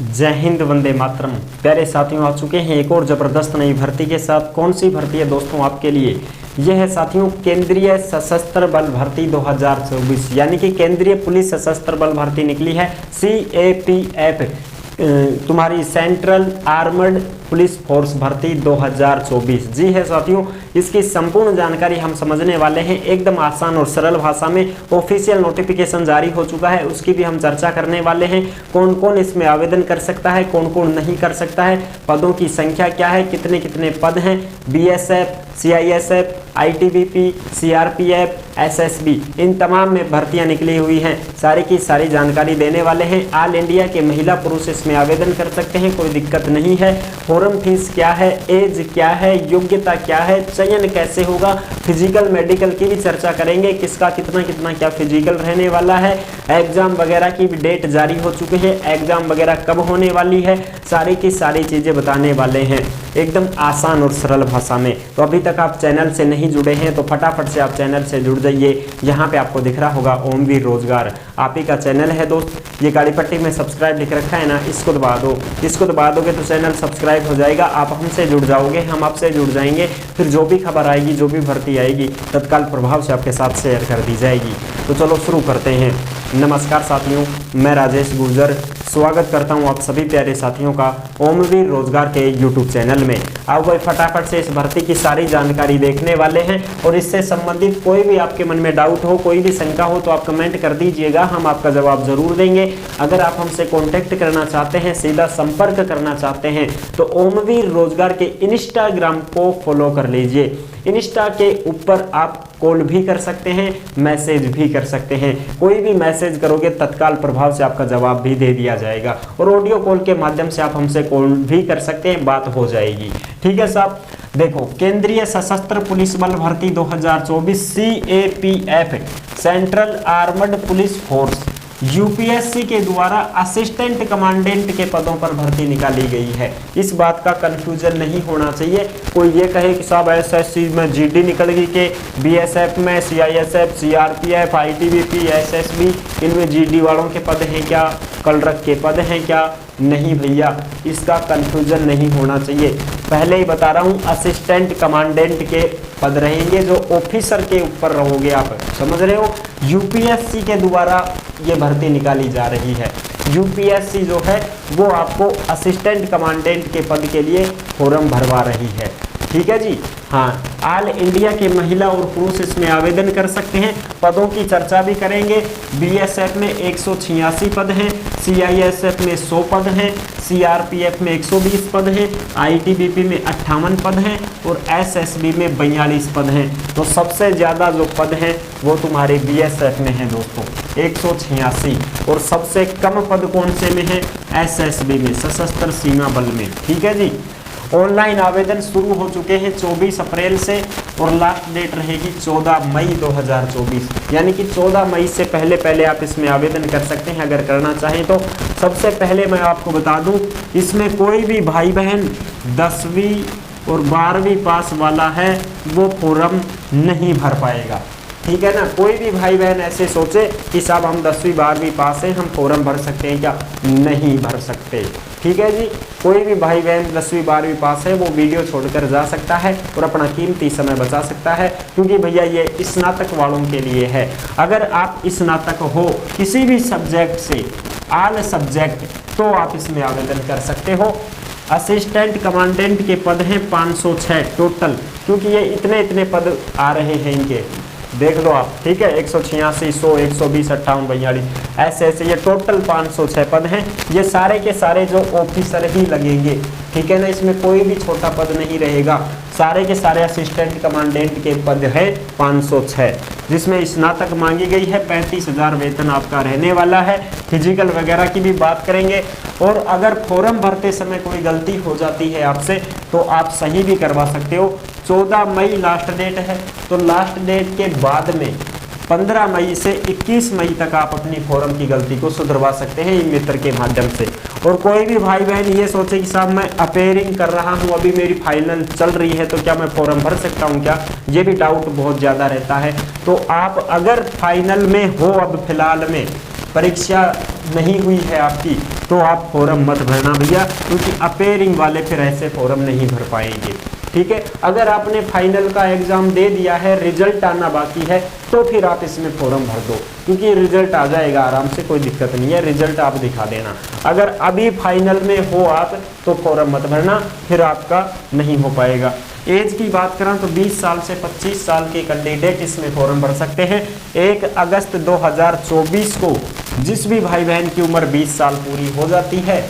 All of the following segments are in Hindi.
जय हिंद, वंदे मातरम। प्यारे साथियों, आ चुके हैं एक और जबरदस्त नई भर्ती के साथ। कौन सी भर्ती है दोस्तों आपके लिए? यह है साथियों केंद्रीय सशस्त्र बल भर्ती 2024, यानी कि केंद्रीय पुलिस सशस्त्र बल भर्ती निकली है CAPF, तुम्हारी सेंट्रल आर्मर्ड पुलिस फोर्स भर्ती 2024। जी है साथियों, इसकी संपूर्ण जानकारी हम समझने वाले हैं एकदम आसान और सरल भाषा में। ऑफिशियल नोटिफिकेशन जारी हो चुका है, उसकी भी हम चर्चा करने वाले हैं। कौन कौन इसमें आवेदन कर सकता है, कौन कौन नहीं कर सकता है, पदों की संख्या क्या है, कितने कितने पद हैं, BSF, CISF, ITBP, CRPF, SSB, इन तमाम में भर्तियां निकली हुई हैं। सारी की सारी जानकारी देने वाले हैं। ऑल इंडिया के महिला पुरुष इसमें आवेदन कर सकते हैं, कोई दिक्कत नहीं है। फॉर्म फीस क्या है, एज क्या है, योग्यता क्या है, चयन कैसे होगा, फिजिकल मेडिकल की भी चर्चा करेंगे, किसका कितना कितना क्या फिजिकल रहने वाला है, एग्जाम वगैरह की भी डेट जारी हो चुकी है, एग्जाम वगैरह कब होने वाली है, सारी की सारी चीजें बताने वाले हैं एकदम आसान और सरल भाषा में। तो अभी तक आप चैनल से नहीं जुड़े हैं तो फटाफट से आप चैनल से जुड़ जाइए। यहाँ पे आपको दिख रहा होगा ओमवीर रोजगार, आप ही का चैनल है दोस्त। ये काली पट्टी में सब्सक्राइब लिख रखा है ना, इसको दबा दो। इसको दबा दोगे तो चैनल सब्सक्राइब हो जाएगा, आप हमसे जुड़ जाओगे, हम आपसे जुड़ जाएंगे। फिर जो भी खबर आएगी, जो भी भर्ती आएगी, तत्काल प्रभाव से आपके साथ शेयर कर दी जाएगी। तो चलो शुरू करते हैं। नमस्कार साथियों, मैं राजेश गुर्जर स्वागत करता हूं आप सभी प्यारे साथियों का ओमवीर रोजगार के YouTube चैनल में। आप वही फटाफट से इस भर्ती की सारी जानकारी देखने वाले हैं और इससे संबंधित कोई भी आपके मन में डाउट हो, कोई भी शंका हो तो आप कमेंट कर दीजिएगा, हम आपका जवाब जरूर देंगे। अगर आप हमसे कॉन्टेक्ट करना चाहते हैं, सीधा संपर्क करना चाहते हैं तो ओमवीर रोजगार के इंस्टाग्राम को फॉलो कर लीजिए। इंस्टा के ऊपर आप कॉल भी कर सकते हैं, मैसेज भी कर सकते हैं। कोई भी मैसेज करोगे तत्काल प्रभाव से आपका जवाब भी दे दिया जाएगा और ऑडियो कॉल के माध्यम से आप हमसे कॉल भी कर सकते हैं, बात हो जाएगी। ठीक है साहब, देखो केंद्रीय सशस्त्र पुलिस बल भर्ती 2024 CAPF, central armoured police force, UPSC के द्वारा असिस्टेंट कमांडेंट के पदों पर भर्ती निकाली गई है। इस बात का कंफ्यूजन नहीं होना चाहिए। कोई ये कहे कि साहब SSC में GD निकल गई के BSF में, CISF, CRPF, ITBP, SSB, इनमें GD वालों के पद हैं क्या, कलरक के पद हैं क्या? नहीं भैया, इसका कंफ्यूजन नहीं होना चाहिए। पहले ही बता रहा हूँ, असिस्टेंट कमांडेंट के पद रहेंगे, जो ऑफिसर के ऊपर रहोगे आप, समझ रहे हो। UPSC के द्वारा ये भर्ती निकाली जा रही है। UPSC जो है वो आपको असिस्टेंट कमांडेंट के पद के लिए फॉर्म भरवा रही है। ठीक है जी, हाँ, ऑल इंडिया के महिला और पुरुष इसमें आवेदन कर सकते हैं। पदों की चर्चा भी करेंगे। BSF में 186 पद हैं, CISF में 100 पद हैं, CRPF में 120 पद हैं, ITBP में 58 पद हैं और SSB में 42 पद हैं। तो सबसे ज़्यादा जो पद हैं वो तुम्हारे BSF में हैं दोस्तों, 186, और सबसे कम पद कौन से में है? SSB में, सशस्त्र सीमा बल में। ठीक है जी, ऑनलाइन आवेदन शुरू हो चुके हैं 24 अप्रैल से और लास्ट डेट रहेगी 14 मई 2024, यानी कि 14 मई से पहले पहले आप इसमें आवेदन कर सकते हैं अगर करना चाहें तो। सबसे पहले मैं आपको बता दूं, इसमें कोई भी भाई बहन 10वीं और 12वीं पास वाला है वो फॉर्म नहीं भर पाएगा। ठीक है ना, कोई भी भाई बहन ऐसे सोचे कि साहब हम 10वीं 12वीं पास हैं, हम फॉर्म भर सकते हैं क्या? नहीं भर सकते। ठीक है जी, कोई भी भाई बहन 10वीं 12वीं पास है वो वीडियो छोड़कर जा सकता है और अपना कीमती समय बचा सकता है, क्योंकि भैया ये स्नातक वालों के लिए है। अगर आप स्नातक हो किसी भी सब्जेक्ट से, ऑल सब्जेक्ट, तो आप इसमें आवेदन कर सकते हो। असिस्टेंट कमांडेंट के पद हैं 506 टोटल, क्योंकि ये इतने इतने पद आ रहे हैं इनके, देख लो आप। ठीक है, 186, 100, 120, 58, 42, ऐसे ये टोटल 506 पद हैं। ये सारे के सारे जो ऑफिसर ही लगेंगे। ठीक है ना, इसमें कोई भी छोटा पद नहीं रहेगा। सारे के सारे असिस्टेंट कमांडेंट के पद है 506, जिसमें स्नातक मांगी गई है। 35,000 वेतन आपका रहने वाला है। फिजिकल वगैरह की भी बात करेंगे। और अगर फॉर्म भरते समय कोई गलती हो जाती है आपसे तो आप सही भी करवा सकते हो। 14 मई लास्ट डेट है, तो लास्ट डेट के बाद में 15 मई से 21 मई तक आप अपनी फॉर्म की गलती को सुधरवा सकते हैं ई मित्र के माध्यम से। और कोई भी भाई बहन ये सोचे कि साहब मैं अपेयरिंग कर रहा हूँ, अभी मेरी फाइनल चल रही है, तो क्या मैं फॉर्म भर सकता हूँ क्या? ये भी डाउट बहुत ज़्यादा रहता है। तो आप अगर फाइनल में हो अब फिलहाल में, परीक्षा नहीं हुई है आपकी, तो आप फॉर्म मत भरना भैया, क्योंकि अपेयरिंग वाले फिर ऐसे फॉर्म नहीं भर पाएंगे। ठीक है, अगर आपने फाइनल का एग्जाम दे दिया है, रिजल्ट आना बाकी है, तो फिर आप इसमें फॉर्म भर दो, क्योंकि रिजल्ट आ जाएगा आराम से, कोई दिक्कत नहीं है, रिजल्ट आप दिखा देना। अगर अभी फाइनल में हो आप तो फॉर्म मत भरना, फिर आपका नहीं हो पाएगा। एज की बात करें तो 20 साल से 25 साल के कैंडिडेट इसमें फॉर्म भर सकते हैं। 1 अगस्त 2024 को जिस भी भाई बहन की उम्र 20 साल पूरी हो जाती है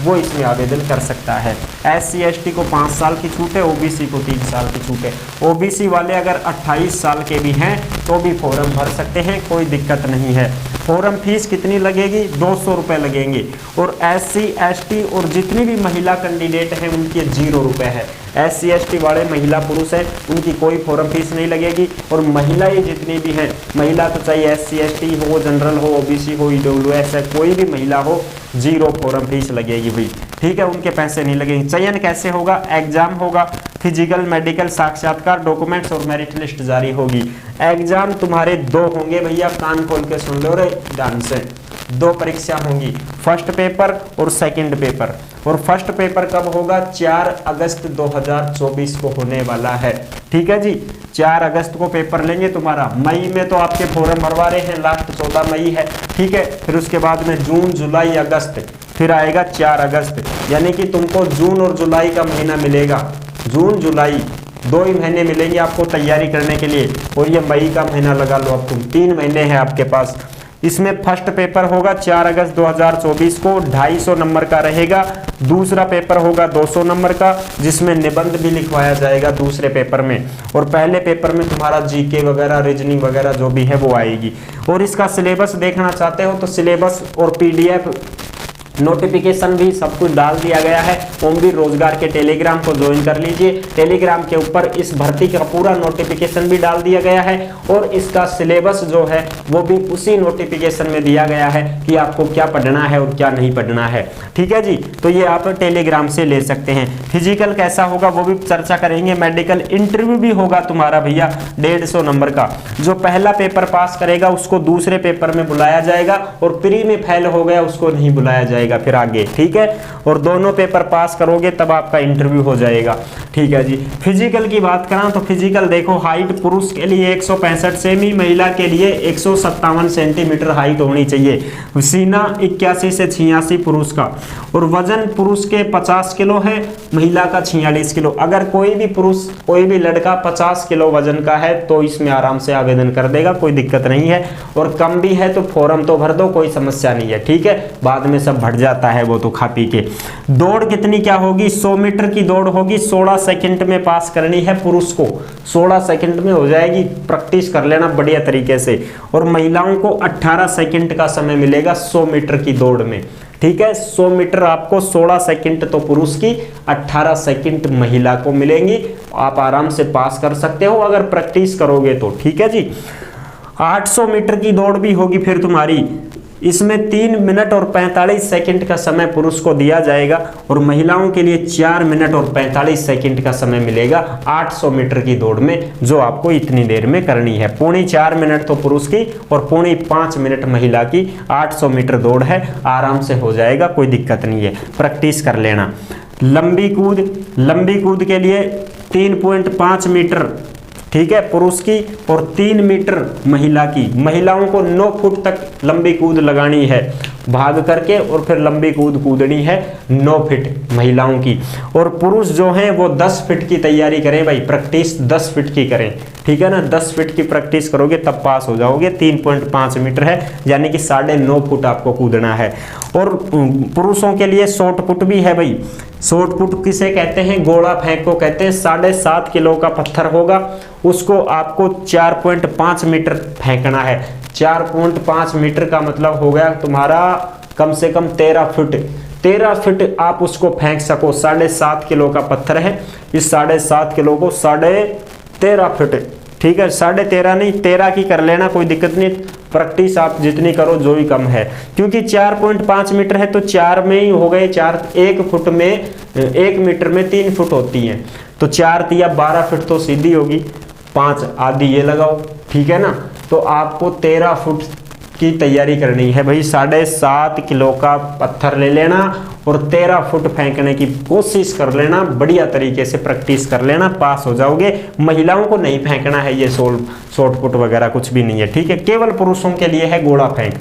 वो इसमें आवेदन कर सकता है। SC ST को 5 साल की छूट है, OBC को 3 साल की छूट है। OBC वाले अगर 28 साल के भी हैं तो भी फॉर्म भर सकते हैं, कोई दिक्कत नहीं है। फॉर्म फीस कितनी लगेगी? 200 रुपये लगेंगे। और SC ST और जितनी भी महिला कैंडिडेट हैं उनके 0 रुपये है। SC ST वाले महिला पुरुष हैं उनकी कोई फॉर्म फीस नहीं लगेगी। और महिलाएं जितनी भी हैं, महिला तो चाहे SC ST हो, जनरल हो, OBC हो, EWS है, कोई भी महिला हो, 0 फॉर्म फीस लगेगी भाई। ठीक है, उनके पैसे नहीं लगेंगे। चयन कैसे होगा? एग्जाम होगा, फिजिकल, मेडिकल, साक्षात्कार, डॉक्यूमेंट्स और मेरिट लिस्ट जारी होगी। एग्जाम तुम्हारे 2 होंगे भैया, कान खोल के सुन लो रे ध्यान से। 2 परीक्षा होंगी, फर्स्ट पेपर और सेकंड पेपर। और फर्स्ट पेपर कब होगा? 4 अगस्त 2024 को होने वाला है। ठीक है जी, 4 अगस्त को पेपर लेंगे तुम्हारा। मई में तो आपके फॉर्म भरवा रहे हैं, लास्ट 14 मई है। ठीक है, फिर उसके बाद में जून, जुलाई, अगस्त, फिर आएगा 4 अगस्त। यानी कि तुमको जून और जुलाई का महीना मिलेगा। जून जुलाई 2 ही महीने मिलेंगे आपको तैयारी करने के लिए। और ये मई का महीना लगा लो अब तुम, 3 महीने हैं आपके पास। इसमें फर्स्ट पेपर होगा 4 अगस्त 2024 को, 250 नंबर का रहेगा। दूसरा पेपर होगा 200 नंबर का, जिसमें निबंध भी लिखवाया जाएगा दूसरे पेपर में। और पहले पेपर में तुम्हारा GK वगैरह, रीजनिंग वगैरह जो भी है वो आएगी। और इसका सिलेबस देखना चाहते हो तो सिलेबस और PDF नोटिफिकेशन भी सब कुछ डाल दिया गया है। ओमवीर रोजगार के टेलीग्राम को ज्वाइन कर लीजिए। टेलीग्राम के ऊपर इस भर्ती का पूरा नोटिफिकेशन भी डाल दिया गया है और इसका सिलेबस जो है वो भी उसी नोटिफिकेशन में दिया गया है कि आपको क्या पढ़ना है और क्या नहीं पढ़ना है। ठीक है जी, तो ये आप टेलीग्राम से ले सकते हैं। फिजिकल कैसा होगा वो भी चर्चा करेंगे। मेडिकल इंटरव्यू भी होगा तुम्हारा भैया 150 नंबर का। जो पहला पेपर पास करेगा उसको दूसरे पेपर में बुलाया जाएगा और प्री में फेल हो गया उसको नहीं बुलाया जाएगा फिर आगे। ठीक है, और दोनों पेपर पास करोगे तब आपका इंटरव्यू हो जाएगा। ठीक है जी, फिजिकल की बात करें तो फिजिकल देखो, हाइट पुरुष के लिए 165 सेमी, महिला के लिए 157 सेंटीमीटर हाइट होनी चाहिए। सीना 81 से 86 पुरुष का। और वजन पुरुष के 50 किलो है, महिला का 46 किलो। अगर कोई भी पुरुष, कोई भी लड़का 50 किलो वजन का है तो इसमें आराम से आवेदन कर देगा, कोई दिक्कत नहीं है। और कम भी है तो फॉर्म तो भर दो, कोई समस्या नहीं है। ठीक है, बाद में सब जाता है वो तो खा पी के। दौड़ कितनी क्या होगी? 100 मीटर की दौड़ होगी, 16 सेकंड में पास करनी है पुरुष को। 16 सेकंड में हो जाएगी, प्रैक्टिस कर लेना बढ़िया तरीके से। और महिलाओं को 18 सेकंड का समय मिलेगा 100 मीटर की दौड़ में। ठीक है, 100 मीटर आपको 16 सेकंड तो पुरुष की, 18 सेकंड महिला को मिलेंगी। आप आराम से पास कर सकते हो अगर प्रैक्टिस करोगे तो। ठीक है जी, 800 मीटर की दौड़ भी होगी फिर तुम्हारी। इसमें 3 मिनट और 45 सेकंड का समय पुरुष को दिया जाएगा और महिलाओं के लिए 4 मिनट और 45 सेकंड का समय मिलेगा 800 मीटर की दौड़ में, जो आपको इतनी देर में करनी है। 4.25 मिनट तो पुरुष की और 4.5 मिनट महिला की 800 मीटर दौड़ है। आराम से हो जाएगा, कोई दिक्कत नहीं है, प्रैक्टिस कर लेना। लंबी कूद के लिए 3.5 मीटर ठीक है पुरुष की और 3 मीटर महिला की। महिलाओं को 9 फुट तक लंबी कूद लगानी है भाग करके, और फिर लंबी कूद कूदनी है 9 फीट महिलाओं की। और पुरुष जो हैं वो 10 फीट की तैयारी करें भाई, प्रैक्टिस 10 फीट की करें। ठीक है ना, 10 फीट की प्रैक्टिस करोगे तब पास हो जाओगे। 3.5 मीटर है, यानी कि 9.5 फुट आपको कूदना है। और पुरुषों के लिए शॉर्ट पुट भी है भाई। शॉर्ट पुट किसे कहते हैं? गोला फेंक को कहते हैं। 7.5 किलो का पत्थर होगा, उसको आपको 4.5 मीटर फेंकना है। 4.5 मीटर का मतलब हो गया तुम्हारा कम से कम 13 फुट। 13 फुट आप उसको फेंक सको। 7.5 किलो का पत्थर है, इस 7.5 किलो को 13.5 फुट। ठीक है, 13.5 नहीं 13 की कर लेना, कोई दिक्कत नहीं। प्रैक्टिस आप जितनी करो जो ही कम है, क्योंकि 4.5 मीटर है तो 4 में ही हो गए 4। 1 फुट में 1 मीटर में 3 फुट होती हैं, तो 4 या 12 फुट तो सीधी होगी। 5 आधी ये लगाओ। ठीक है ना, तो आपको 13 फुट की तैयारी करनी है भाई। 7.5 किलो का पत्थर ले लेना और 13 फुट फेंकने की कोशिश कर लेना, बढ़िया तरीके से प्रैक्टिस कर लेना, पास हो जाओगे। महिलाओं को नहीं फेंकना है ये शॉर्ट पुट वगैरह कुछ भी नहीं है, ठीक है, केवल पुरुषों के लिए है घोड़ा फेंक।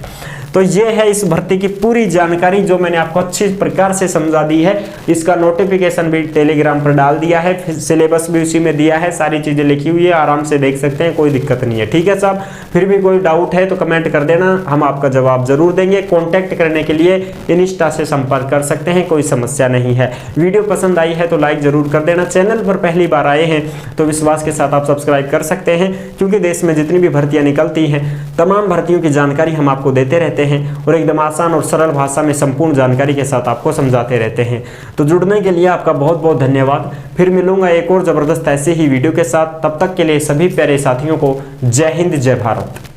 तो ये है इस भर्ती की पूरी जानकारी जो मैंने आपको अच्छी प्रकार से समझा दी है। इसका नोटिफिकेशन भी टेलीग्राम पर डाल दिया है, सिलेबस भी उसी में दिया है, सारी चीजें लिखी हुई है, आराम से देख सकते हैं, कोई दिक्कत नहीं है, ठीक है साहब। फिर भी कोई डाउट है तो कमेंट कर देना, हम आपका जवाब जरूर देंगे। कॉन्टैक्ट करने के लिए इंस्टा से संपर्क कर सकते हैं, कोई समस्या नहीं है। वीडियो पसंद आई है तो लाइक जरूर कर देना। चैनल पर पहली बार आए हैं तो विश्वास के साथ आप सब्सक्राइब कर सकते हैं, क्योंकि देश में जितनी भी भर्तियां निकलती हैं तमाम भर्तियों की जानकारी हम आपको देते रहते हैं और एकदम आसान और सरल भाषा में संपूर्ण जानकारी के साथ आपको समझाते रहते हैं। तो जुड़ने के लिए आपका बहुत बहुत धन्यवाद। फिर मिलूंगा एक और जबरदस्त ऐसे ही वीडियो के साथ, तब तक के लिए सभी प्यारे साथियों को जय हिंद, जय भारत।